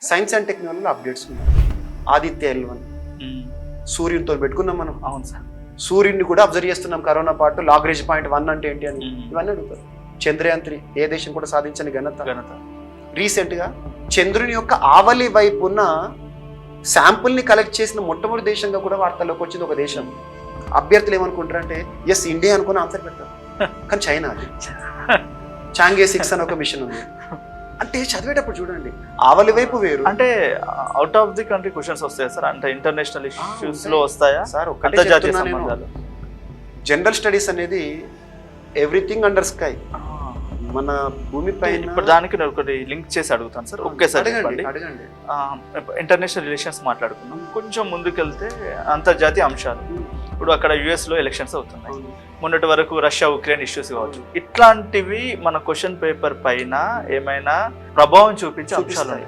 Science and టెక్నాలజీలో updates ఉన్నాయి. Aditya L1 సూర్యునితో పెట్టుకున్నాం మనం. అవును సార్. సూర్యుడిని కూడా అబ్జర్వ్ చేస్తున్నాం కరోనా పాటు. లాగ్రేంజ్ పాయింట్ 1 అంటే ఏంటి అని ఇవన్నీ అడుగుతారు. చంద్రయాన్ 3 ఏ దేశం కూడా సాధించని ఘనత. రీసెంట్గా చంద్రుని యొక్క ఆవలి వైపు ఉన్న శాంపుల్ని కలెక్ట్ చేసిన మొట్టమొదటి దేశంగా కూడా వార్తల్లోకి వచ్చింది ఒక దేశం. అభ్యర్థులు ఏమనుకుంటారంటే ఎస్ ఇండియా అనుకుని ఆన్సర్ పెడతారు, కానీ చైనా అది. చాంగే 6 అని ఒక మిషన్ ఉంది. అంటే చదివేటప్పుడు చూడండి ఆవలి వైపు వేరు. అంటే out of the country questions వస్తాయా సార్? అంటే ఇంటర్నేషనల్ ఇష్యూస్ లో వస్తాయా సార్? అంతర్జాతీయ సంబంధాలు. జనరల్ స్టడీస్ అనేది ఎవ్రీథింగ్ అండర్ స్కై. మన భూమి పైన ఇప్పుడు దానికి నేను ఒకటి లింక్ చేసి అడుగుతాను సార్. ఒకేసారి అడగండి. ఇంటర్నేషనల్ రిలేషన్స్ మాట్లాడుకున్నాం, కొంచెం ముందుకెళ్తే అంతర్జాతీయ అంశాలు. ఇప్పుడు అక్కడ US లో ఎలక్షన్స్ అవుతున్నాయి. మొన్నటి వరకు రష్యా ఉక్రెయిన్ ఇష్యూస్ కావచ్చు. ఇట్లాంటివి మన క్వశ్చన్ పేపర్ పైన ఏమైనా ప్రభావం చూపించే అంశాలు ఉన్నాయి.